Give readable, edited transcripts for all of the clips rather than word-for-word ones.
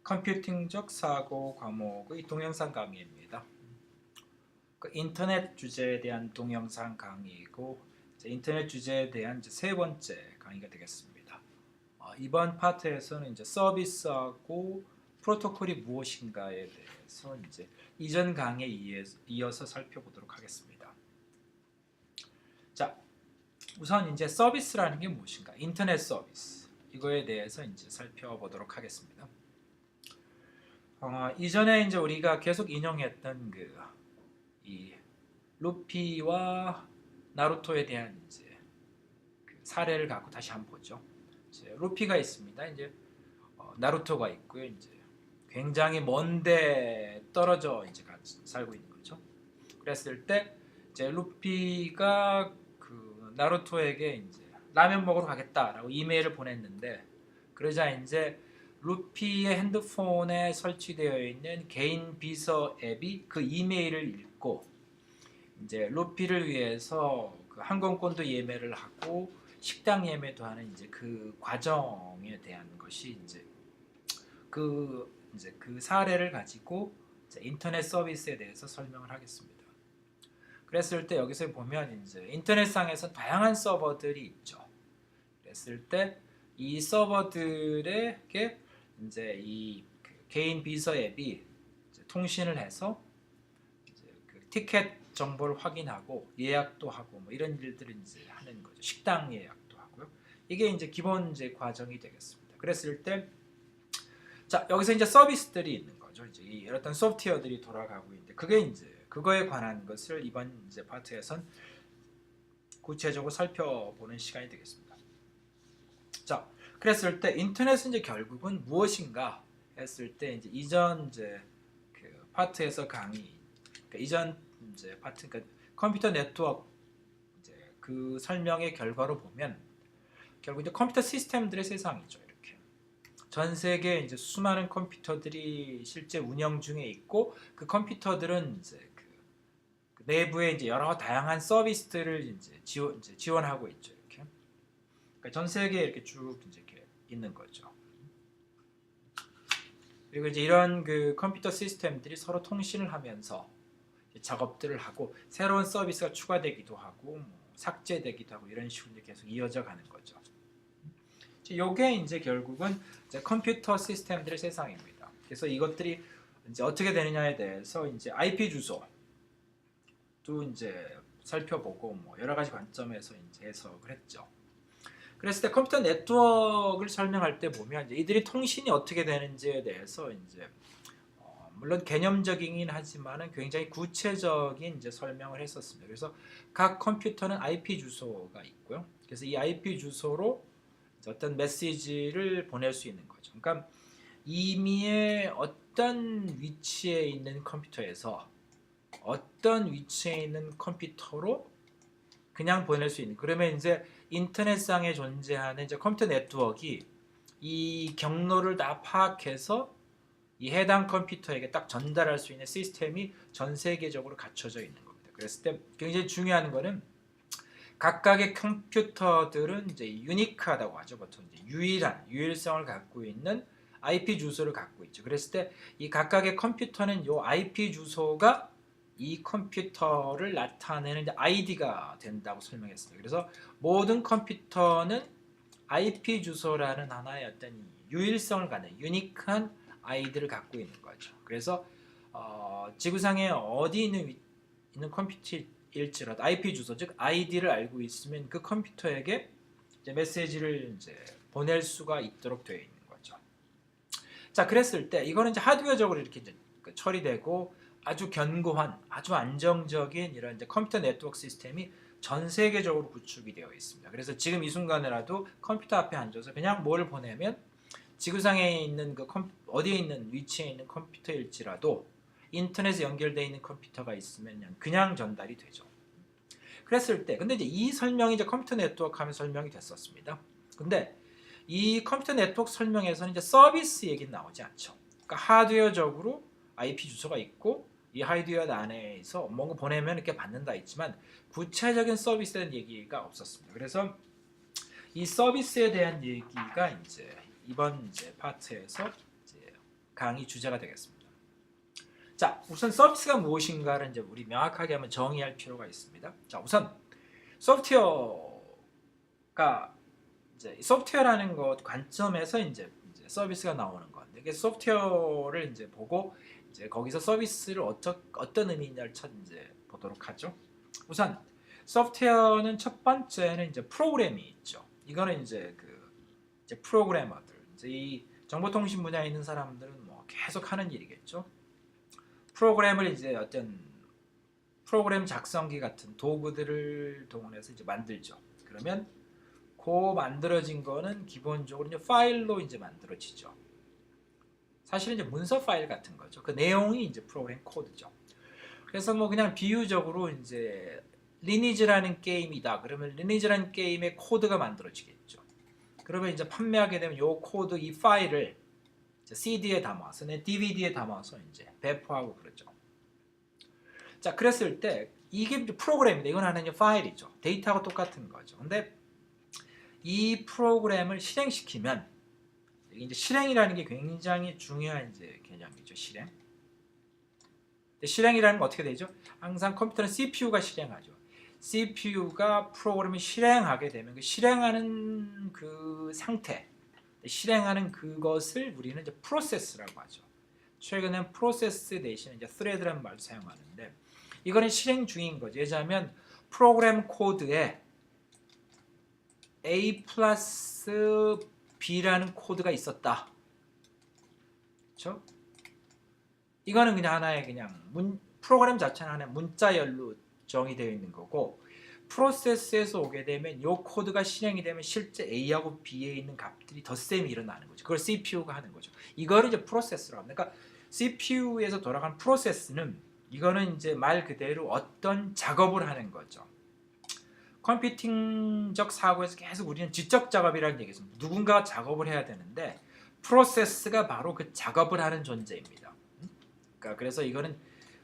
컴퓨팅적 사고 과목의 동영상 강의입니다. 인터넷 주제에 대한 동영상 강의이고 인터넷 주제에 대한 세 번째 강의가 되겠습니다. 이번 파트에서는 서비스하고 프로토콜이 무엇인가에 대해서 이전 강의에 이어서 살펴보도록 하겠습니다. 자, 우선 서비스라는 게 무엇인가? 인터넷 서비스 이거에 대해서 살펴보도록 하겠습니다. 이전에 우리가 계속 인용했던 이 루피와 나루토에 대한 사례를 갖고 다시 한번 보죠. 루피가 있습니다. 나루토가 있고요. 굉장히 먼데 떨어져 살고 있는 거죠. 그랬을 때 루피가 나루토에게 라면 먹으러 가겠다라고 이메일을 보냈는데, 그러자 루피의 핸드폰에 설치되어 있는 개인 비서 앱이 그 이메일을 읽고 루피를 위해서 항공권도 예매를 하고 식당 예매도 하는 그 과정에 대한 것이 그 사례를 가지고 인터넷 서비스에 대해서 설명을 하겠습니다. 그랬을 때 여기서 보면 인터넷상에서 다양한 서버들이 있죠. 그랬을 때 이 서버들에게 이 개인 비서 앱이 통신을 해서 티켓 정보를 확인하고 예약도 하고 이런 일들을 하는 거죠. 식당 예약도 하고요. 이게 기본 과정이 되겠습니다. 그랬을 때 여기서 서비스들이 있는 거죠. 이 어떤 소프트웨어들이 돌아가고 있는데 그거에 관한 것을 이번 파트에선 구체적으로 살펴보는 시간이 되겠습니다. 자, 그랬을 때 인터넷은 결국은 무엇인가 했을 때 이전 그 파트에서 강의, 이전 파트, 컴퓨터 네트워크 그 설명의 결과로 보면 결국 컴퓨터 시스템들의 세상이죠. 이렇게 전 세계 수많은 컴퓨터들이 실제 운영 중에 있고, 그 컴퓨터들은 그 내부에 여러 다양한 서비스들을 지원하고 있죠. 이렇게 전 세계에 이렇게 쭉 이렇게 있는 거죠. 그리고 이런 그 컴퓨터 시스템들이 서로 통신을 하면서 작업들을 하고 새로운 서비스가 추가되기도 하고 삭제되기도 하고 이런 식으로 계속 이어져 가는 거죠. 이게 결국은 컴퓨터 시스템들의 세상입니다. 그래서 이것들이 어떻게 되느냐에 대해서 IP 주소도 살펴보고 여러 가지 관점에서 해석을 했죠. 그랬을 때 컴퓨터 네트워크를 설명할 때 보면 이들이 통신이 어떻게 되는지에 대해서 물론 개념적이긴 하지만 굉장히 구체적인 설명을 했었습니다. 그래서 각 컴퓨터는 IP 주소가 있고요. 그래서 이 IP 주소로 어떤 메시지를 보낼 수 있는 거죠. 그러니까 이미의 어떤 위치에 있는 컴퓨터에서 어떤 위치에 있는 컴퓨터로 그냥 보낼 수 있는, 그러면 인터넷상에 존재하는 컴퓨터 네트워크가 이 경로를 다 파악해서 이 해당 컴퓨터에게 딱 전달할 수 있는 시스템이 전 세계적으로 갖춰져 있는 겁니다. 그랬을 때 굉장히 중요한 거는 각각의 컴퓨터들은 유니크하다고 하죠. 보통 유일성을 갖고 있는 IP 주소를 갖고 있죠. 그랬을 때 이 각각의 컴퓨터는 이 IP 주소가 이 컴퓨터를 나타내는 아이디가 된다고 설명했습니다. 그래서 모든 컴퓨터는 IP 주소라는 하나의 어떤 유일성을 갖는 유니크한 아이디를 갖고 있는 거죠. 그래서 지구상에 어디 있는 컴퓨터일지라도 IP 주소, 즉 아이디를 알고 있으면 그 컴퓨터에게 메시지를 보낼 수가 있도록 되어 있는 거죠. 자, 그랬을 때 이거는 하드웨어적으로 이렇게 처리되고 아주 견고한, 아주 안정적인 이런 컴퓨터 네트워크 시스템이 전 세계적으로 구축이 되어 있습니다. 그래서 지금 이 순간에라도 컴퓨터 앞에 앉아서 그냥 뭘 보내면 지구상에 있는 어디에 있는 위치에 있는 컴퓨터일지라도 인터넷에 연결되어 있는 컴퓨터가 있으면 그냥 전달이 되죠. 그랬을 때 근데 이 설명이 컴퓨터 네트워크 하면 설명이 됐었습니다. 근데 이 컴퓨터 네트워크 설명에서는 서비스 얘기는 나오지 않죠. 그러니까 하드웨어적으로 IP 주소가 있고 이 하드웨어 안에서 뭔가 보내면 이렇게 받는다 있지만 구체적인 서비스에 대한 얘기가 없었습니다. 그래서 이 서비스에 대한 얘기가 이번 파트에서 강의 주제가 되겠습니다. 자, 우선 서비스가 무엇인가를 이제 우리 명확하게 한번 정의할 필요가 있습니다. 자, 우선 소프트웨어가 이제 소프트웨어라는 것 관점에서 이제 서비스가 나오는 건데, 이게 소프트웨어를 이제 보고 이제 거기서 서비스를 어떤 의미냐를 이제 보도록 하죠. 우선 소프트웨어는 첫 번째는 이제 프로그램이 있죠. 이거는 이제 이제 프로그래머들, 이제 이 정보통신 분야에 있는 사람들은 뭐 계속 하는 일이겠죠. 프로그램을 이제 어떤 프로그램 작성기 같은 도구들을 동원해서 이제 만들죠. 그러면 그 만들어진 거는 기본적으로 이제 파일로 이제 만들어지죠. 사실은 이제 문서 파일 같은 거죠. 그 내용이 이제 프로그램 코드죠. 그래서 뭐 그냥 비유적으로 이제 리니지라는 게임이다. 그러면 리니지라는 게임의 코드가 만들어지겠죠. 그러면 이제 판매하게 되면 요 코드, 이 파일을 CD에 담아서, DVD에 담아서 이제 배포하고 그러죠. 자, 그랬을 때 이게 프로그램인데 이건 하나의 파일이죠. 데이터하고 똑같은 거죠. 근데 이 프로그램을 실행시키면, 이제 실행이라는 게 굉장히 중요한 이제 개념이죠. 실행. 실행이라는 건 어떻게 되죠? 항상 컴퓨터는 CPU가 실행하죠. CPU가 프로그램을 실행하게 되면 그 실행하는 그 상태, 실행하는 그것을 우리는 이제 프로세스라고 하죠. 최근엔 프로세스 대신에 이제 thread라는 말을 사용하는데, 이거는 실행 중인 거죠. 예자면 프로그램 코드에 A 플러스 B라는 코드가 있었다. 그렇죠? 이거는 그냥 하나의 프로그램 자체는 하나의 문자열로 정의되어 있는 거고, 프로세스에서 오게 되면 이 코드가 실행이 되면 실제 A하고 B에 있는 값들이 덧셈이 일어나는 거죠. 그걸 CPU가 하는 거죠. 이거를 이제 프로세스라고 합니다. 그러니까 CPU에서 돌아가는 프로세스는, 이거는 이제 말 그대로 어떤 작업을 하는 거죠. 컴퓨팅적 사고에서 계속 우리는 지적 작업이라는 얘기죠. 누군가가 작업을 해야 되는데 프로세스가 바로 그 작업을 하는 존재입니다. 그러니까 그래서 이거는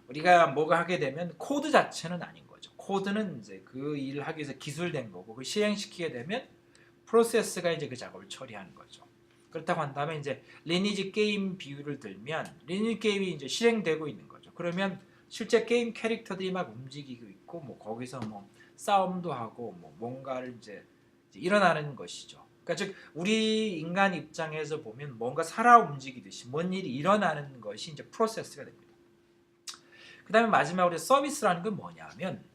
우리가 뭐가 하게 되면 코드 자체는 아닌 거죠. 코드는 이제 그 일을 하기 위해서 기술된 거고, 그 실행시키게 되면 프로세스가 이제 그 작업을 처리하는 거죠. 그렇다고 한다면 이제 리니지 게임 비유를 들면, 리니지 게임이 이제 실행되고 있는 거죠. 그러면 실제 게임 캐릭터들이 막 움직이고 있고, 뭐 거기서 뭐 싸움도 하고 뭐 뭔가를 이제 일어나는 것이죠. 그러니까 즉 우리 인간 입장에서 보면 뭔가 살아 움직이듯이 뭔 일이 일어나는 것이 이제 프로세스가 됩니다. 그다음에 마지막으로 서비스라는 건 뭐냐면,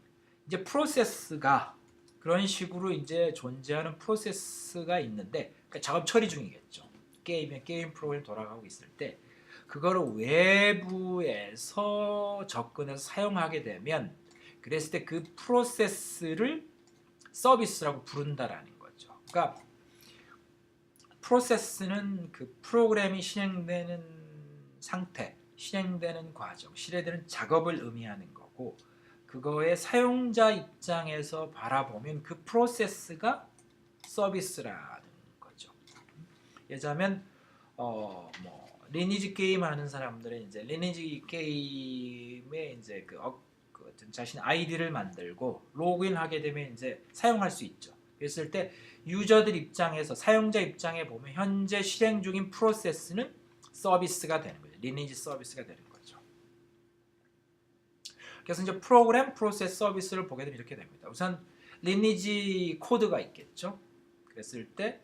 이제 프로세스가 그런 식으로 이제 존재하는 프로세스가 있는데, 그러니까 작업 처리 중이겠죠. 게임 프로그램 돌아가고 있을 때 그거를 외부에서 접근해서 사용하게 되면, 그랬을 때 그 프로세스를 서비스라고 부른다라는 거죠. 그러니까 프로세스는 그 프로그램이 실행되는 상태, 실행되는 과정, 실행되는 작업을 의미하는 거고, 그거의 사용자 입장에서 바라보면 그 프로세스가 서비스라는 거죠. 예자면 뭐 리니지 게임 하는 사람들은 이제 리니지 게임에 이제 자신 아이디를 만들고 로그인하게 되면 이제 사용할 수 있죠. 그랬을 때 유저들 입장에서, 사용자 입장에 보면 현재 실행 중인 프로세스는 서비스가 되는 거죠. 리니지 서비스가 되는 거죠. 그래서 이제 프로그램, 프로세스, 서비스를 보게 되면 이렇게 됩니다. 우선 리니지 코드가 있겠죠. 그랬을 때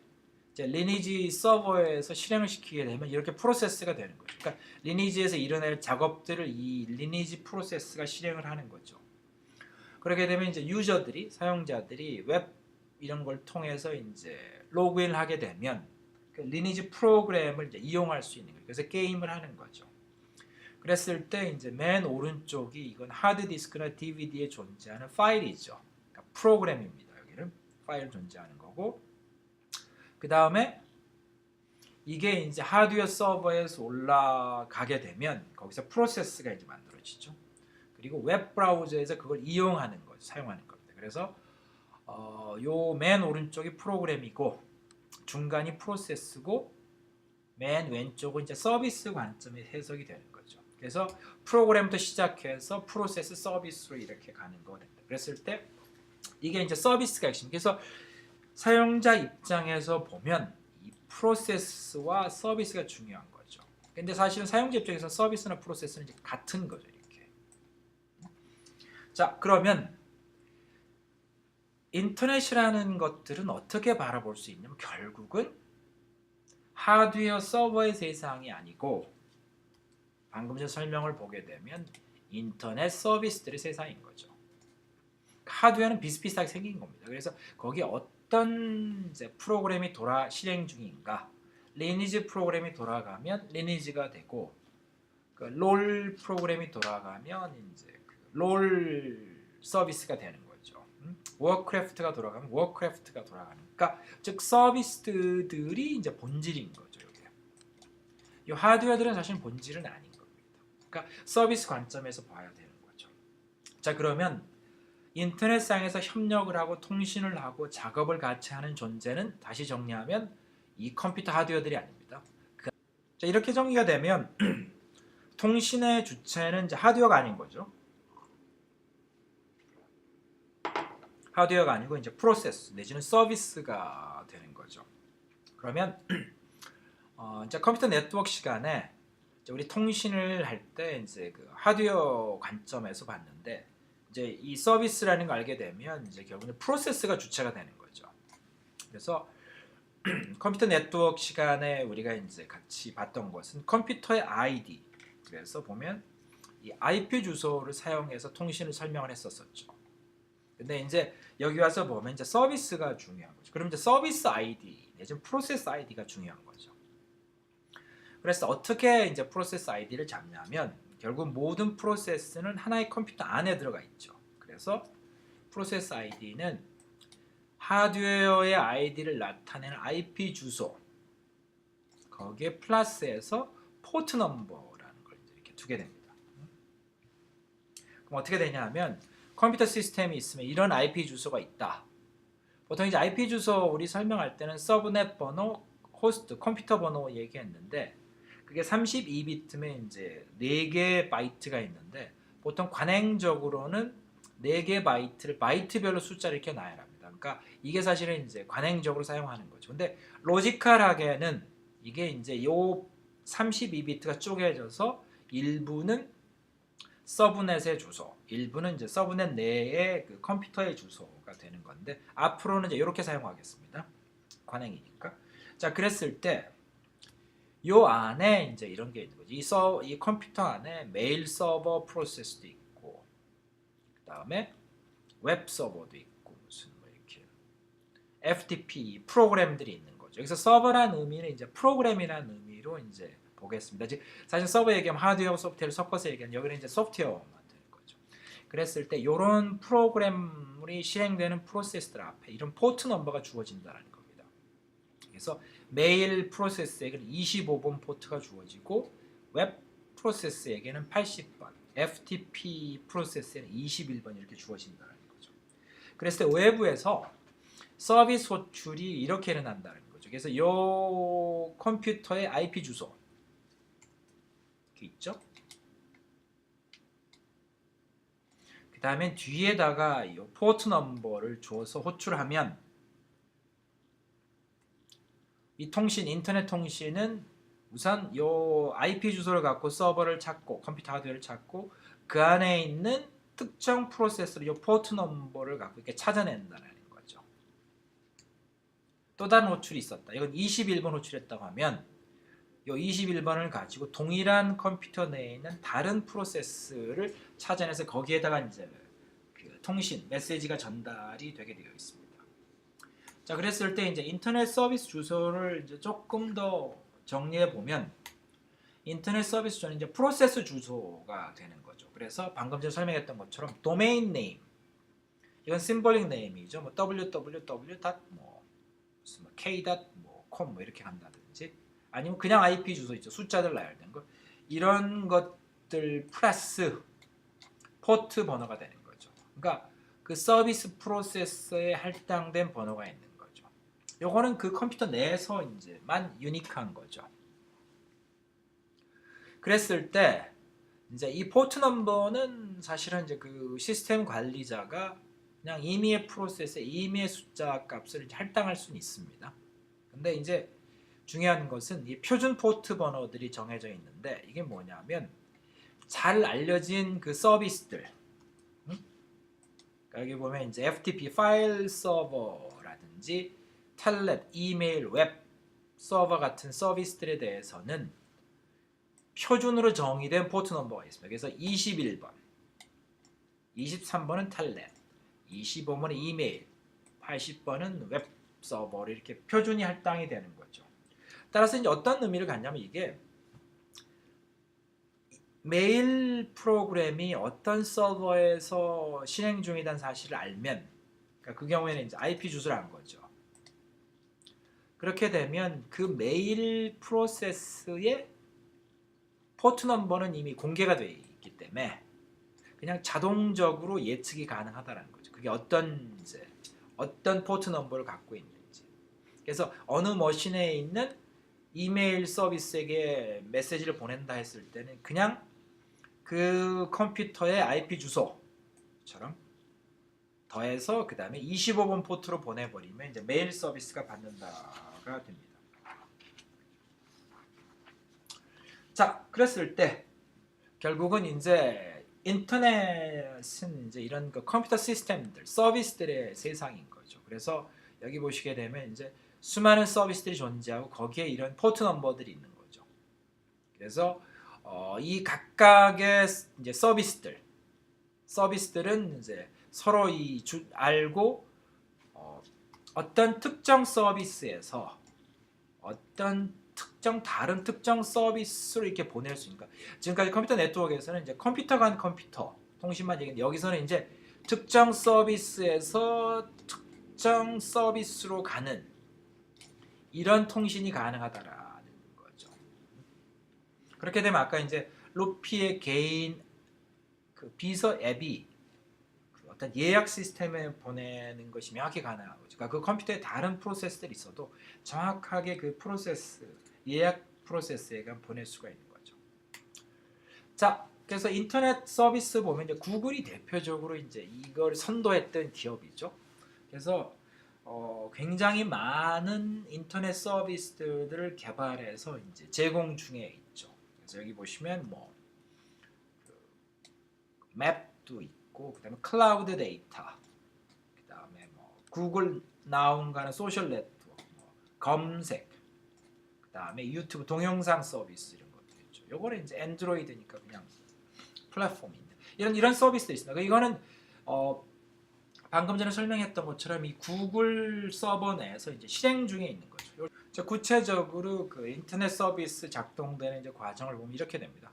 이제 리니지 서버에서 실행을 시키게 되면 이렇게 프로세스가 되는 거죠. 그러니까 리니지에서 일어날 작업들을 이 리니지 프로세스가 실행을 하는 거죠. 그렇게 되면 이제 유저들이, 사용자들이 웹 이런 걸 통해서 이제 로그인을 하게 되면 그 리니지 프로그램을 이제 이용할 수 있는 거예요. 그래서 게임을 하는 거죠. 그랬을 때 이제 맨 오른쪽이 이건 하드디스크나 DVD에 존재하는 파일이죠. 그러니까 프로그램입니다. 여기는 파일 존재하는 거고, 그 다음에 이게 이제 하드웨어 서버에서 올라가게 되면 거기서 프로세스가 이제 만들어지죠. 그리고 웹 브라우저에서 그걸 이용하는 거죠. 사용하는 겁니다. 그래서 요 맨 오른쪽이 프로그램이고, 중간이 프로세스고, 맨 왼쪽은 이제 서비스 관점의 해석이 되는 거죠. 그래서 프로그램부터 시작해서 프로세스, 서비스로 이렇게 가는 거 됩니다. 그랬을 때 이게 이제 서비스가 핵심. 그래서 사용자 입장에서 보면 이 프로세스와 서비스가 중요한 거죠. 근데 사실은 사용자 입장에서 서비스나 프로세스는 이제 같은 거죠. 이렇게. 자, 그러면 인터넷이라는 것들은 어떻게 바라볼 수 있냐면 결국은 하드웨어 서버의 세상이 아니고 방금 전 설명을 보게 되면 인터넷 서비스들의 세상인 거죠. 하드웨어는 비슷비슷하게 생긴 겁니다. 그래서 거기에 어떤 이제 프로그램이 실행 중인가, 리니지 프로그램이 돌아가면 리니지가 되고, 그 롤 프로그램이 돌아가면 이제 그 롤 서비스가 되는 거죠. 워크래프트가 돌아가면 워크래프트가 돌아가니까, 즉 서비스들이 이제 본질인 거죠. 이게. 이 하드웨어들은 사실 본질은 아닌 겁니다. 그러니까 서비스 관점에서 봐야 되는 거죠. 자, 그러면 인터넷상에서 협력을 하고 통신을 하고 작업을 같이 하는 존재는 다시 정리하면 이 컴퓨터 하드웨어들이 아닙니다. 자, 이렇게 정리가 되면 통신의 주체는 이제 하드웨어가 아닌 거죠. 하드웨어가 아니고 이제 프로세스 내지는 서비스가 되는 거죠. 그러면 이제 컴퓨터 네트워크 시간에 이제 우리 통신을 할 때 이제 그 하드웨어 관점에서 봤는데, 이제 이 서비스라는 걸 알게 되면 이제 결국은 프로세스가 주체가 되는 거죠. 그래서 컴퓨터 네트워크 시간에 우리가 이제 같이 봤던 것은 컴퓨터의 아이디. 그래서 보면 이 IP 주소를 사용해서 통신을 설명을 했었었죠. 근데 이제 여기 와서 보면 이제 서비스가 중요한 거죠. 그럼 이제 서비스 아이디 내지는 프로세스 아이디가 중요한 거죠. 그래서 어떻게 이제 프로세스 아이디를 잡냐면 결국 모든 프로세스는 하나의 컴퓨터 안에 들어가 있죠. 그래서 프로세스 아이디는 하드웨어의 아이디를 나타내는 IP 주소, 거기에 플러스해서 포트 넘버라는 걸 이렇게 두게 됩니다. 그럼 어떻게 되냐면 컴퓨터 시스템이 있으면 이런 IP 주소가 있다. 보통 이제 IP 주소 우리 설명할 때는 서브넷 번호, 호스트, 컴퓨터 번호 얘기했는데, 그게 32비트면 이제 4개 바이트가 있는데, 보통 관행적으로는 4개 바이트를 바이트별로 숫자를 이렇게 놔야 합니다. 그러니까 이게 사실은 이제 관행적으로 사용하는 거죠. 근데 로지컬하게는 이게 이제 요 32비트가 쪼개져서 일부는 서브넷의 주소, 일부는 이제 서브넷 내의 그 컴퓨터의 주소가 되는 건데, 앞으로는 이제 이렇게 사용하겠습니다. 관행이니까. 자, 그랬을 때 요 안에 이제 이런 게 있는 거죠. 이 컴퓨터 안에 메일 서버 프로세스도 있고, 그다음에 웹 서버도 있고, 무슨 뭐 이렇게 FTP 프로그램들이 있는 거죠. 여기서 서버란 의미는 이제 프로그램이라는 의미로 이제 보겠습니다. 사실 서버 얘기하면 하드웨어, 소프트웨어를 섞어서 얘기하면 여기는 이제 소프트웨어만 되는 거죠. 그랬을 때 이런 프로그램이 실행되는 프로세스들 앞에 이런 포트 넘버가 주어진다는 겁니다. 그래서 메일 프로세스에게는 25번 포트가 주어지고, 웹 프로세스에게는 80번, FTP 프로세스에는 21번 이렇게 주어진다는 거죠. 그랬을 때 외부에서 서비스 호출이 이렇게 일어난다는 거죠. 그래서 이 컴퓨터의 IP 주소 이렇게 있죠. 그 다음에 뒤에다가 이 포트 넘버를 줘서 호출하면 이 통신, 인터넷 통신은 우선 요 IP 주소를 갖고 서버를 찾고 컴퓨터 하드웨어를 찾고 그 안에 있는 특정 프로세스를 요 포트 넘버를 갖고 이렇게 찾아낸다는 거죠. 또 다른 호출이 있었다. 이건 21번 호출했다고 하면 요 21번을 가지고 동일한 컴퓨터 내에 있는 다른 프로세스를 찾아내서 거기에다가 이제 그 통신, 메시지가 전달이 되게 되어 있습니다. 자, 그랬을 때 이제 인터넷 서비스 주소를 이제 조금 더 정리해 보면, 인터넷 서비스 주소는 이제 프로세스 주소가 되는 거죠. 그래서 방금 전에 설명했던 것처럼 도메인 네임, 이건 심볼릭 네임이죠. 뭐 www.k.com 뭐 이렇게 간다든지, 아니면 그냥 IP 주소 있죠. 숫자들 나열된 거, 이런 것들 플러스 포트 번호가 되는 거죠. 그러니까 그 서비스 프로세스에 할당된 번호가 있는 거죠. 요거는 그 컴퓨터 내에서 이제만 유니크한 거죠. 그랬을 때 이제 이 포트 넘버는 사실은 이제 그 시스템 관리자가 그냥 임의의 프로세스에 임의의 숫자 값을 이제 할당할 수는 있습니다. 근데 이제 중요한 것은 이 표준 포트 번호들이 정해져 있는데 이게 뭐냐면 잘 알려진 그 서비스들. 그러니까 여기 보면 이제 FTP 파일 서버라든지 텔넷, 이메일, 웹 서버 같은 서비스들에 대해서는 표준으로 정의된 포트 넘버가 있습니다. 그래서 21번, 23번은 텔넷, 25번은 이메일, 80번은 웹 서버로 이렇게 표준이 할당이 되는 거죠. 따라서 이제 어떤 의미를 갖냐면 이게 메일 프로그램이 어떤 서버에서 실행 중이라는 사실을 알면, 그러니까 그 경우에는 이제 IP 주소를 안 거죠. 그렇게 되면 그 메일 프로세스의 포트 넘버는 이미 공개가 되어 있기 때문에 그냥 자동적으로 예측이 가능하다는 거죠. 그게 어떤 포트 넘버를 갖고 있는지. 그래서 어느 머신에 있는 이메일 서비스에게 메시지를 보낸다 했을 때는 그냥 그 컴퓨터의 IP 주소처럼 더해서 그 다음에 25번 포트로 보내버리면 이제 메일 서비스가 받는다가 됩니다. 자, 그랬을 때 결국은 이제 인터넷은 이제 이런 그 컴퓨터 시스템들, 서비스들의 세상인 거죠. 그래서 여기 보시게 되면 이제 수많은 서비스들이 존재하고 거기에 이런 포트 넘버들이 있는 거죠. 그래서 이 각각의 이제 서비스들은 이제 서로 알고 어떤 특정 서비스에서 어떤 다른 특정 서비스로 이렇게 보낼 수 있으니까 지금까지 컴퓨터 네트워크에서는 이제 컴퓨터 간 컴퓨터 통신만 얘기했는데 여기서는 이제 특정 서비스에서 특정 서비스로 가는 이런 통신이 가능하다라는 거죠. 그렇게 되면 아까 이제 루피의 개인 그 비서 앱이 그 어떤 예약 시스템에 보내는 것이 명확히 가능한 거죠. 그러니까 그 컴퓨터에 다른 프로세스들이 있어도 정확하게 그 프로세스 예약 프로세스에 보낼 수가 있는 거죠. 자, 그래서 인터넷 서비스 보면 이제 구글이 대표적으로 이제 이걸 선도했던 기업이죠. 그래서 굉장히 많은 인터넷 서비스들을 개발해서 이제 제공 중에 있죠. 그래서 여기 보시면 뭐 맵도 있고, 그다음에 클라우드 데이터, 그다음에 뭐 구글 나운가는 소셜 네트워크, 뭐 검색, 그다음에 유튜브 동영상 서비스 이런 것들 있죠. 요거는 이제 안드로이드니까 그냥 플랫폼인데 이런 서비스도 있습니다. 이거는 방금 전에 설명했던 것처럼 이 구글 서버 내에서 이제 실행 중에 있는 거죠. 구체적으로 그 인터넷 서비스 작동되는 이제 과정을 보면 이렇게 됩니다.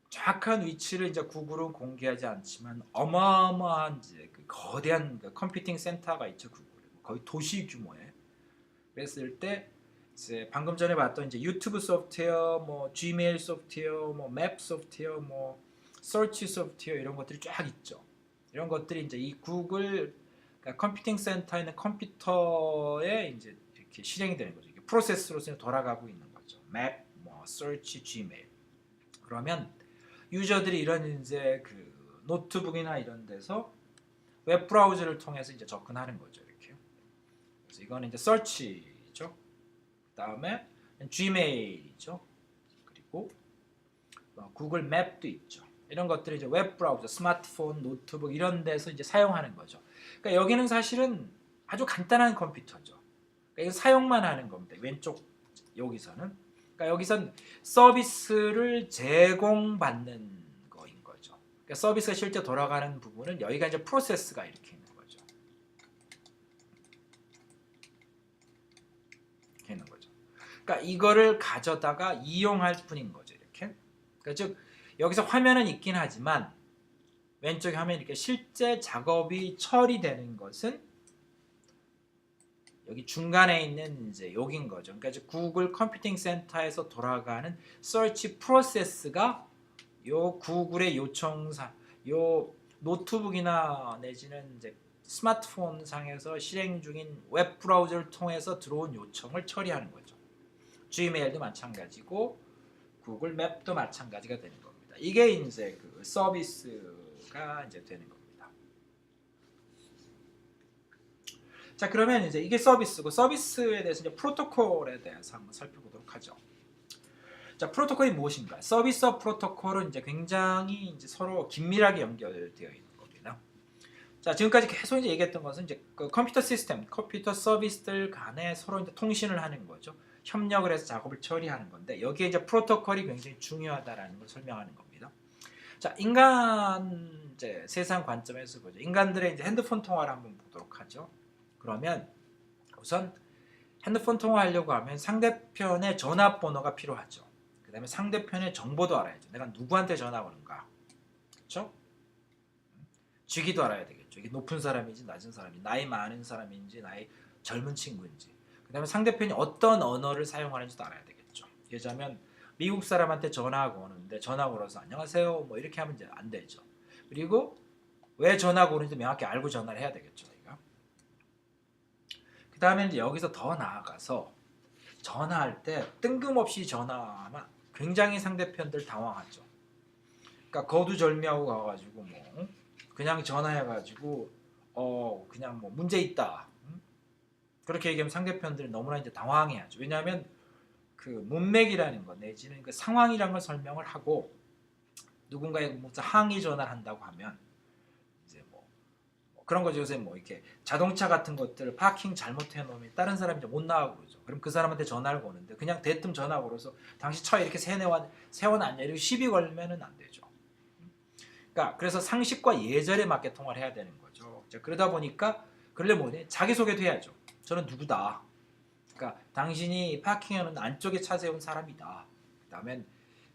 정확한 위치를 이제 구글은 공개하지 않지만 어마어마한 이제 그 거대한 그 컴퓨팅 센터가 있죠. 구글에 거의 도시 규모에. 그랬을 때 이제 방금 전에 봤던 이제 유튜브 소프트웨어, 뭐 지메일 소프트웨어, 뭐 맵 소프트웨어, 뭐 서치 소프트웨어 이런 것들이 쫙 있죠. 이런 것들이 이제 이 구글 그러니까 컴퓨팅 센터에 있는 컴퓨터에 이제 이렇게 실행이 되는 거죠. 이게 프로세스로서 돌아가고 있는 거죠. 맵, 뭐 서치, 지메일. 그러면 유저들이 이런 이제 그 노트북이나 이런 데서 웹 브라우저를 통해서 이제 접근하는 거죠. 이렇게. 그래서 이거는 이제 서치죠. 그다음에 지메일이죠. 그리고 구글 맵도 있죠. 이런 것들이 이제 웹 브라우저, 스마트폰, 노트북 이런 데서 이제 사용하는 거죠. 그러니까 여기는 사실은 아주 간단한 컴퓨터죠. 그러니까 사용만 하는 겁니다. 왼쪽 여기서는. 그러니까 여기선 서비스를 제공받는 거인 거죠. 그러니까 서비스가 실제 돌아가는 부분은 여기가 이제 프로세스가 이렇게 있는 거죠. 이렇게 있는 거죠. 그러니까 이거를 가져다가 이용할 뿐인 거죠. 이렇게. 그러니까 즉 여기서 화면은 있긴 하지만 왼쪽에 화면 이렇게 실제 작업이 처리되는 것은 여기 중간에 있는 이제 여긴 거죠. 그러니까 이제 구글 컴퓨팅 센터에서 돌아가는 서치 프로세스가 요 구글의 요청사, 요 노트북이나 내지는 이제 스마트폰 상에서 실행 중인 웹 브라우저를 통해서 들어온 요청을 처리하는 거죠. 지메일도 마찬가지고 구글 맵도 마찬가지가 되는 겁니다. 이게 이제 그 서비스가 이제 되는 겁니다. 자, 그러면 이제 이게 서비스고 서비스에 대해서 이제 프로토콜에 대해서 한번 살펴보도록 하죠. 자, 프로토콜이 무엇인가? 서비스와 프로토콜은 이제 굉장히 이제 서로 긴밀하게 연결되어 있는 겁니다. 자, 지금까지 계속 이제 얘기했던 것은 이제 그 컴퓨터 시스템, 컴퓨터 서비스들 간에 서로 이제 통신을 하는 거죠. 협력을 해서 작업을 처리하는 건데 여기에 이제 프로토콜이 굉장히 중요하다라는 걸 설명하는 겁니다. 자, 인간 이제 세상 관점에서 보죠. 인간들의 이제 핸드폰 통화를 한번 보도록 하죠. 그러면 우선 핸드폰 통화하려고 하면 상대편의 전화번호가 필요하죠. 그 다음에 상대편의 정보도 알아야죠. 내가 누구한테 전화 거는가. 그렇죠? 직위도 알아야 되겠죠. 이게 높은 사람인지 낮은 사람인지, 나이 많은 사람인지, 나이 젊은 친구인지. 그 다음에 상대편이 어떤 언어를 사용하는지도 알아야 되겠죠. 예자면 미국 사람한테 전화 거는데 전화 걸어서 안녕하세요 뭐 이렇게 하면 이제 안 되죠. 그리고 왜 전화 거는지 명확히 알고 전화를 해야 되겠죠. 그 다음에 이제 여기서 더 나아가서 전화할 때 뜬금없이 전화하면 굉장히 상대편들 당황하죠. 그러니까 거두절미하고 가가지고 뭐 그냥 전화해가지고 그냥 뭐 문제 있다 그렇게 얘기하면 상대편들이 너무나 이제 당황해하죠. 왜냐하면 그 문맥이라는 것 내지는 그 상황이라는 걸 설명을 하고 누군가의 무슨 항의 전화를 한다고 하면 이제 뭐 그런 거죠. 요새 뭐 이렇게 자동차 같은 것들 파킹 잘못해 놓으면 다른 사람이 이제 못 나가고 그러죠. 그럼 그 사람한테 전화를 거는데 그냥 대뜸 전화 걸어서 당신 차 이렇게 세워놨냐 이렇게 시비 걸면은 안 되죠. 그러니까 그래서 상식과 예절에 맞게 통화를 해야 되는 거죠. 그러다 보니까 그러려면 뭐니 자기소개도 해야죠. 저는 누구다. 그러니까 당신이 파킹해놓은 안쪽에 차 세운 사람이다. 그다음에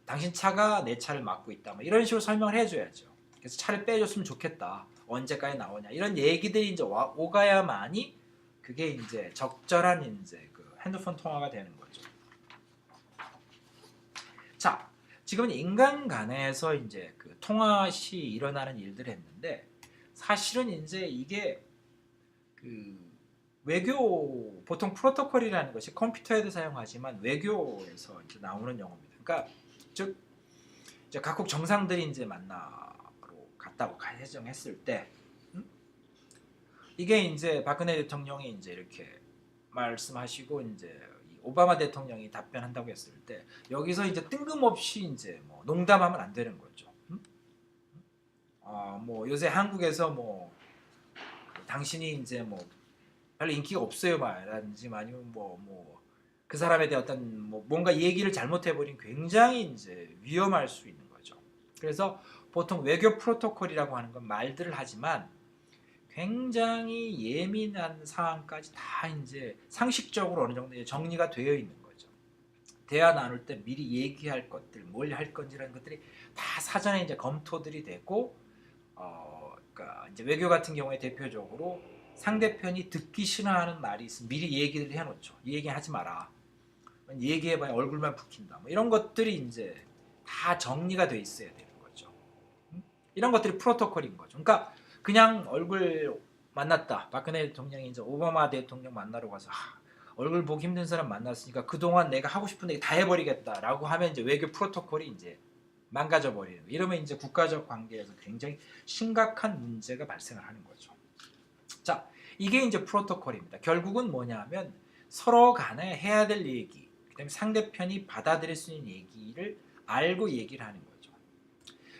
당신 차가 내 차를 막고 있다. 뭐 이런 식으로 설명을 해줘야죠. 그래서 차를 빼줬으면 좋겠다. 언제까지 나오냐 이런 얘기들이 이제 오가야만이 그게 이제 적절한 이제 그 핸드폰 통화가 되는 거죠. 자, 지금은 인간 간에서 이제 그 통화 시 일어나는 일들을 했는데 사실은 이제 이게 그 외교 보통 프로토콜이라는 것이 컴퓨터에도 사용하지만 외교에서 이제 나오는 용어입니다. 그러니까 즉 이제 각국 정상들이 이제 만나러 갔다고 가정했을 때 이게 이제 박근혜 대통령이 이제 이렇게 말씀하시고 이제 오바마 대통령이 답변한다고 했을 때 여기서 이제 뜬금없이 이제 뭐 농담하면 안 되는 거죠. 뭐 요새 한국에서 뭐 당신이 이제 뭐 별로 인기가 없어요 말라든지 아니면 뭐 그 사람에 대한 어떤 뭐 뭔가 얘기를 잘못해버린 굉장히 이제 위험할 수 있는 거죠. 그래서 보통 외교 프로토콜이라고 하는 건 말들을 하지만 굉장히 예민한 상황까지 다 이제 상식적으로 어느 정도 정리가 되어 있는 거죠. 대화 나눌 때 미리 얘기할 것들, 뭘 할 건지라는 것들이 다 사전에 이제 검토들이 되고, 그러니까 이제 외교 같은 경우에 대표적으로 상대편이 듣기 싫어하는 말이 있으면 미리 얘기를 해놓죠. 이 얘기 하지 마라. 얘기해봐야 얼굴만 붉힌다. 뭐 이런 것들이 이제 다 정리가 돼 있어야 되는 거죠. 이런 것들이 프로토콜인 거죠. 그러니까 그냥 얼굴 만났다. 박근혜 대통령이 이제 오바마 대통령 만나러 가서 얼굴 보기 힘든 사람 만났으니까 그동안 내가 하고 싶은 얘기 다 해버리겠다라고 하면 이제 외교 프로토콜이 이제 망가져 버리는. 이러면 이제 국가적 관계에서 굉장히 심각한 문제가 발생을 하는 거죠. 자, 이게 이제 프로토콜입니다. 결국은 뭐냐면 서로 간에 해야 될 얘기, 그다음에 상대편이 받아들일 수 있는 얘기를 알고 얘기를 하는 거죠.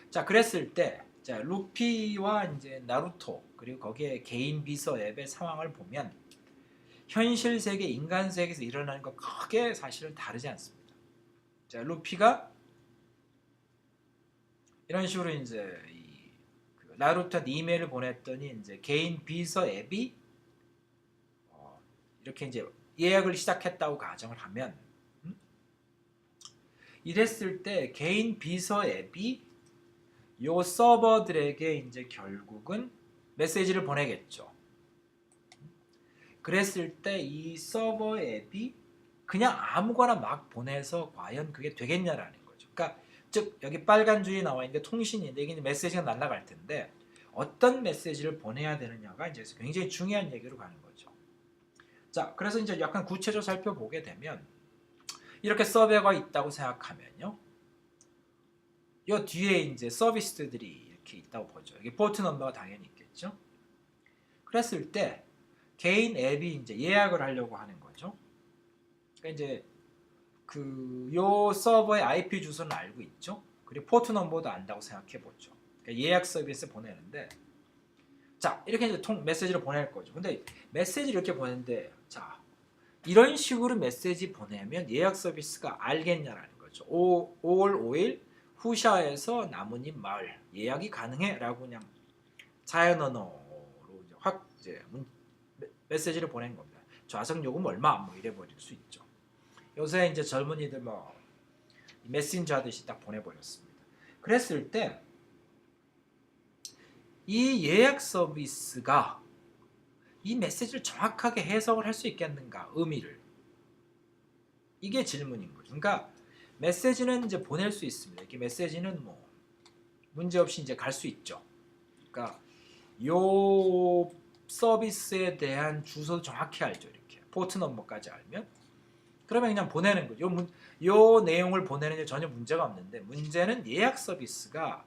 자, 그랬을 때 자, 루피와 이제 나루토 그리고 거기에 개인 비서 앱의 상황을 보면 현실 세계, 인간 세계에서 일어나는 거 크게 사실은 다르지 않습니다. 자, 루피가 이런 식으로 이제 그 나루토한테 이메일을 보냈더니 이제 개인 비서 앱이 이렇게 이제 예약을 시작했다고 가정을 하면 이랬을 때 개인 비서 앱이 요 서버들에게 이제 결국은 메시지를 보내겠죠. 그랬을 때 이 서버 앱이 그냥 아무거나 막 보내서 과연 그게 되겠냐라는 거죠. 그러니까 즉 여기 빨간 줄이 나와 있는데 통신인데 이게 메시지가 날아갈 텐데 어떤 메시지를 보내야 되느냐가 이제 굉장히 중요한 얘기로 가는 거죠. 자, 그래서 이제 약간 구체적으로 살펴보게 되면 이렇게 서버가 있다고 생각하면요. 이 뒤에 이제 서비스들이 이렇게 있다고 보죠. 이게 포트 넘버가 당연히 있겠죠. 그랬을 때 개인 앱이 이제 예약을 하려고 하는 거죠. 그러니까 이제 요 서버의 IP 주소는 알고 있죠. 그리고 포트 넘버도 안다고 생각해 보죠. 그러니까 예약 서비스 보내는데, 자 이렇게 이제 메시지를 보낼 거죠. 근데 메시지를 이렇게 보내는데, 자 이런 식으로 메시지 보내면 예약 서비스가 알겠냐라는 거죠. 5월 5일 후샤에서 나뭇잎 마을 예약이 가능해라고 그냥 자연 언어로 이제 메시지를 보낸 겁니다. 좌석 요금 얼마 뭐 이래 버릴 수 있죠. 요새 이제 젊은이들 뭐 메신저 하듯이 딱 보내버렸습니다. 그랬을 때 이 예약 서비스가 이 메시지를 정확하게 해석을 할 수 있겠는가, 의미를. 이게 질문인 거죠. 그러니까 메시지는 이제 보낼 수 있습니다. 이렇게 메시지는 뭐 문제 없이 이제 갈 수 있죠. 그러니까 요 서비스에 대한 주소 정확히 알죠. 이렇게 포트 넘버까지 알면 그러면 그냥 보내는 거죠. 요 내용을 보내는 게 전혀 문제가 없는데, 문제는 예약 서비스가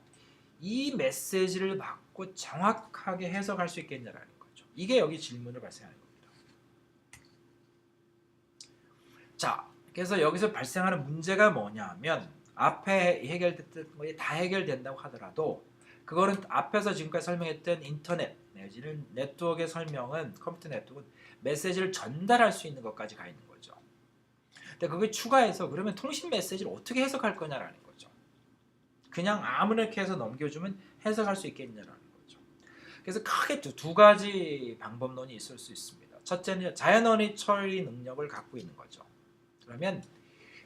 이 메시지를 받고 정확하게 해석할 수 있겠냐라는 거죠. 이게 여기 질문을 발생하는 겁니다. 자, 그래서 여기서 발생하는 문제가 뭐냐면, 앞에 해결됐던 거에 다 해결된다고 하더라도 그거는 앞에서 지금까지 설명했던 인터넷 내지는 네트워크의 설명은, 컴퓨터 네트워크는 메시지를 전달할 수 있는 것까지 가 있는 거죠. 근데 그게 추가해서 그러면 통신 메시지를 어떻게 해석할 거냐라는 거죠. 그냥 아무렇게 해서 넘겨주면 해석할 수 있겠냐라는 거죠. 그래서 크게 두 가지 방법론이 있을 수 있습니다. 첫째는 자연언어 처리 능력을 갖고 있는 거죠. 그러면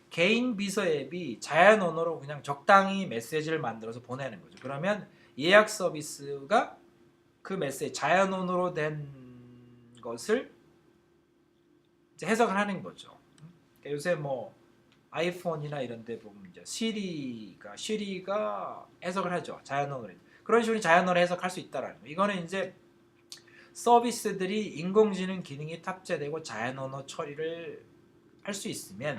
개인 비서 앱이 자연 언어로 그냥 적당히 메시지를 만들어서 보내는 거죠. 그러면 예약 서비스가 그 메시지 자연 언어로 된 것을 이제 해석을 하는 거죠. 그러니까 요새 뭐 아이폰이나 이런 데 보면 이제 시리가 해석을 하죠. 자연 언어로. 그런 식으로 자연 언어로 해석할 수 있다라는 거. 이거는 이제 서비스들이 인공지능 기능이 탑재되고 자연 언어 처리를 할 수 있으면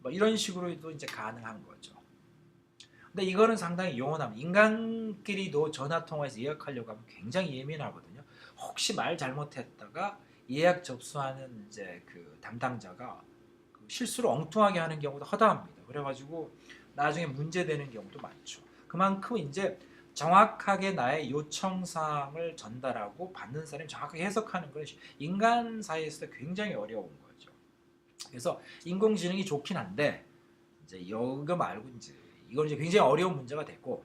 뭐 이런 식으로도 이제 가능한 거죠. 근데 이거는 상당히 용어남, 인간끼리도 전화 통화에서 예약하려고 하면 굉장히 예민하거든요. 혹시 말 잘못했다가 예약 접수하는 이제 그 담당자가 실수로 엉뚱하게 하는 경우도 허다합니다. 그래가지고 나중에 문제되는 경우도 많죠. 그만큼 이제 정확하게 나의 요청사항을 전달하고 받는 사람이 정확하게 해석하는 건 인간 사이에서 굉장히 어려운 거죠. 그래서 인공지능이 좋긴 한데 이제 이거 말고 이건 이제 굉장히 어려운 문제가 되고,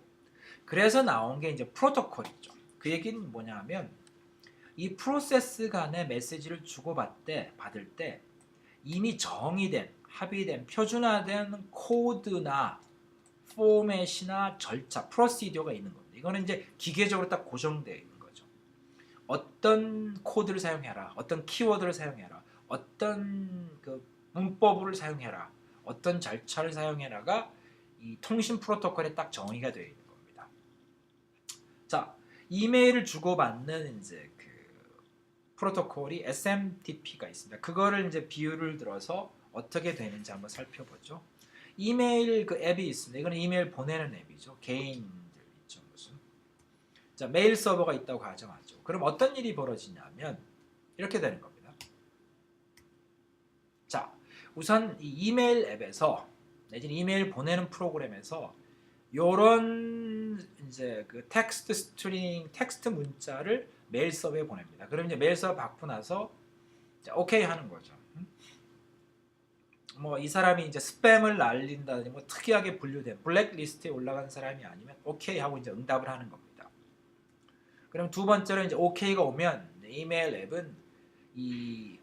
그래서 나온 게 이제 프로토콜이죠. 그 얘기는 뭐냐면 이 프로세스 간의 메시지를 받을 때 이미 정의된, 합의된, 표준화된 코드나 포맷이나 절차, 프로시디어가 있는 겁니다. 이거는 이제 기계적으로 딱 고정되어 있는 거죠. 어떤 코드를 사용해라, 어떤 키워드를 사용해라, 어떤 그 문법을 사용해라, 어떤 절차를 사용해라가 이 통신 프로토콜에 딱 정의가 되어 있는 겁니다. 자, 이메일을 주고받는 이제 그 프로토콜이 SMTP가 있습니다. 그거를 이제 비유를 들어서 어떻게 되는지 한번 살펴보죠. 이메일 그 앱이 있습니다. 이거는 이메일 보내는 앱이죠. 개인들 있죠, 무슨. 자, 메일 서버가 있다고 가정하죠. 그럼 어떤 일이 벌어지냐면 이렇게 되는 겁니다. 자, 우선 이 이메일 앱에서 내지는 이메일 보내는 프로그램에서 요런 이제 그 텍스트 스트링, 텍스트 문자를 메일 서버에 보냅니다. 그럼 이제 메일 서버 받고 나서 오케이 하는 거죠. 뭐 이 사람이 이제 스팸을 날린다든지 뭐 특이하게 분류된 블랙리스트에 올라간 사람이 아니면 오케이 하고 이제 응답을 하는 겁니다. 그럼 두 번째로 이제 오케이가 오면 이메일 앱은 이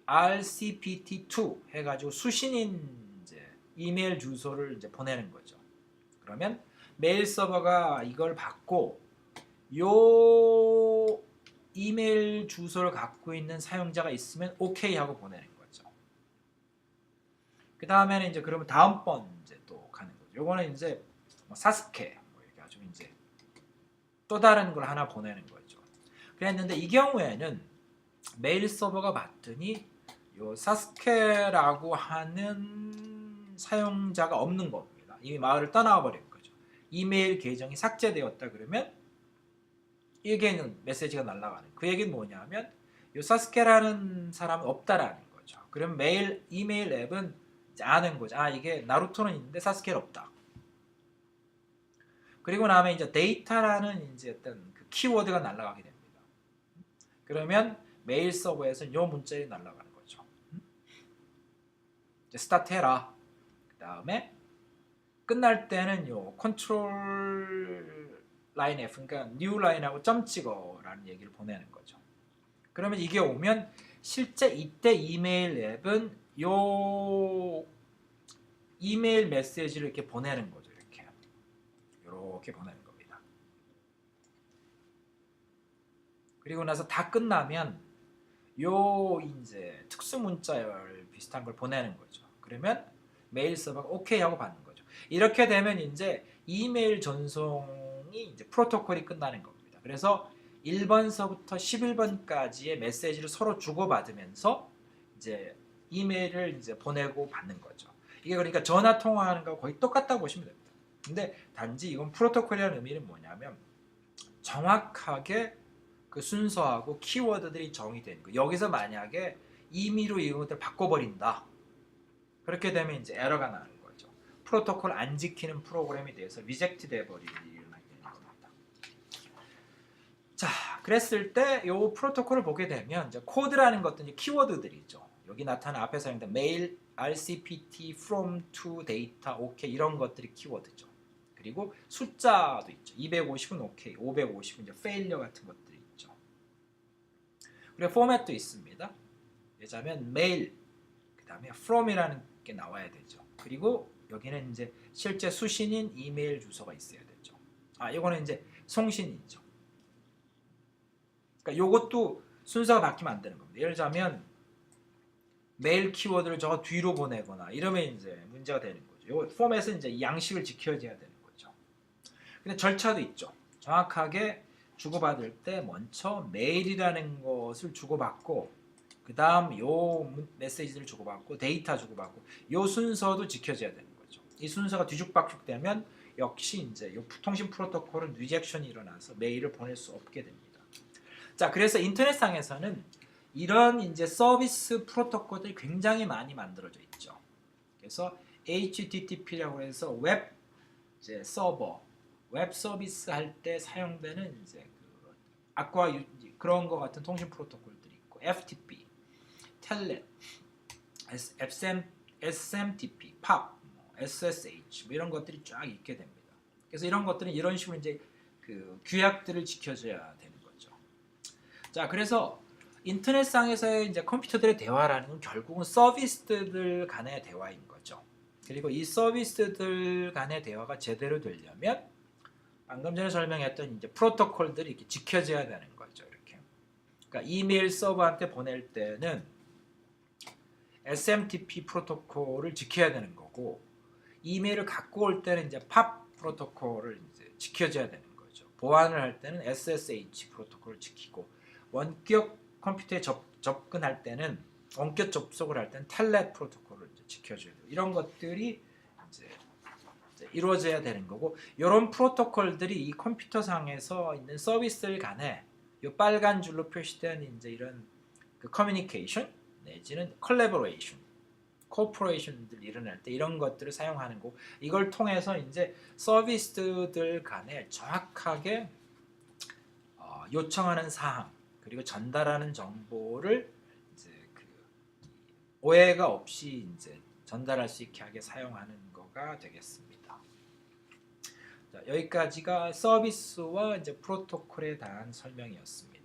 RCPT2 해가지고 수신인 이제 이메일 주소를 이제 보내는 거죠. 그러면 메일 서버가 이걸 받고 요 이메일 주소를 갖고 있는 사용자가 있으면 오케이 하고 보내는 거죠. 그 다음에는 이제 그러면 다음번 이제 또 가는 거죠. 요거는 이제 뭐 사스케 뭐 이렇게 아주 이제 또 다른 걸 하나 보내는 거죠. 그랬는데 이 경우에는 메일 서버가 봤더니 요 사스케라고 하는 사용자가 없는 겁니다. 이미 마을을 떠나와 버린 거죠. 이메일 계정이 삭제되었다 그러면 이게는 메시지가 날아가는. 그 얘기는 뭐냐면 요 사스케라는 사람은 없다라는 거죠. 그럼 메일 이메일 앱은 이제 아는 거죠. 아 이게 나루토는 있는데 사스케는 없다. 그리고 나면 이제 데이터라는 이제 어떤 그 키워드가 날아가게 됩니다. 그러면 메일 서버에서는 요 문자에 날아가는 거죠. 이제 스타트해라. 그 다음에 끝날 때는 요 컨트롤 라인 F, 그러니까 뉴 라인하고 점 찍어라는 얘기를 보내는 거죠. 그러면 이게 오면 실제 이때 이메일 앱은 요 이메일 메시지를 이렇게 보내는 거죠. 이렇게 보내는 겁니다. 그리고 나서 다 끝나면 요 이제 특수 문자열 비슷한 걸 보내는 거죠. 그러면 메일 서버가 오케이 하고 받는 거죠. 이렇게 되면 이제 이메일 전송이 이제 프로토콜이 끝나는 겁니다. 그래서 1번서부터 11번까지의 메시지를 서로 주고받으면서 이제 이메일을 이제 보내고 받는 거죠. 이게 그러니까 전화 통화하는 거하고 거의 똑같다고 보시면 됩니다. 근데 단지 이건 프로토콜이라는 의미는 뭐냐면 정확하게 그 순서하고 키워드들이 정의된 거. 여기서 만약에 임의로 이런 것들을 바꿔버린다. 그렇게 되면 이제 에러가 나는 거죠. 프로토콜 안 지키는 프로그램에 대해서 리젝트 돼버리는 겁니다. 자, 그랬을 때 이 프로토콜을 보게 되면 이제 코드라는 것도 이제 키워드들이죠. 여기 나타난 앞에 사용된 메일, RCPT, from, to, data, OK 이런 것들이 키워드죠. 그리고 숫자도 있죠. 250은 OK, 550은 이제 failure 같은 것들이 있죠. 그리고 포맷도 있습니다. 예자면 mail, 그 다음에 from이라는 게 나와야 되죠. 그리고 여기는 이제 실제 수신인 이메일 주소가 있어야 되죠. 아, 이거는 이제 송신이죠. 그러니까 요것도 순서가 바뀌면 안 되는 겁니다. 예를 들자면 메일 키워드를 저거 뒤로 보내거나 이러면 이제 문제가 되는 거죠. 요 포맷은 이제 양식을 지켜줘야 되는 거죠. 근데 절차도 있죠. 정확하게 주고받을 때 먼저 메일이라는 것을 주고받고 그 다음 요 메시지를 주고받고 데이터 주고받고 요 순서도 지켜져야 되는 거죠. 이 순서가 뒤죽박죽 되면 역시 이제 요 통신 프로토콜은 리젝션이 일어나서 메일을 보낼 수 없게 됩니다. 자, 그래서 인터넷상에서는 이런 이제 서비스 프로토콜들이 굉장히 많이 만들어져 있죠. 그래서 HTTP라고 해서 웹 이제 서버, 웹 서비스 할 때 사용되는 이제 그 아까 그런 거 같은 통신 프로토콜들이 있고, FTP, 텔넷, SMTP, POP, SSH 뭐 이런 것들이 쫙 있게 됩니다. 그래서 이런 것들은 이런 식으로 이제 그 규약들을 지켜줘야 되는 거죠. 자, 그래서 인터넷상에서의 이제 컴퓨터들의 대화라는 건 결국은 서비스들 간의 대화인 거죠. 그리고 이 서비스들 간의 대화가 제대로 되려면 방금 전에 설명했던 이제 프로토콜들이 이렇게 지켜져야 되는 거죠. 이렇게. 그러니까 이메일 서버한테 보낼 때는 SMTP 프로토콜을 지켜야 되는 거고, 이메일을 갖고 올 때는 이제 POP 프로토콜을 이제 지켜줘야 되는 거죠. 보안을 할 때는 SSH 프로토콜을 지키고, 원격 컴퓨터에 접근할 때는 원격 접속을 할 때는 텔넷 프로토콜을 이제 지켜줘야 돼요. 이런 것들이 이제 이루어져야 되는 거고, 이런 프로토콜들이 이 컴퓨터상에서 있는 서비스들 간에 이 빨간 줄로 표시된 이제 이런 그 커뮤니케이션 내지는 컬래버레이션, 코퍼레이션들 일어날 때 이런 것들을 사용하는 거고, 이걸 통해서 이제 서비스들 간에 정확하게 요청하는 사항 그리고 전달하는 정보를 이제 그 오해가 없이 이제 전달할 수 있게 하게 사용하는 거가 되겠습니다. 자, 여기까지가 서비스와 이제 프로토콜에 대한 설명이었습니다.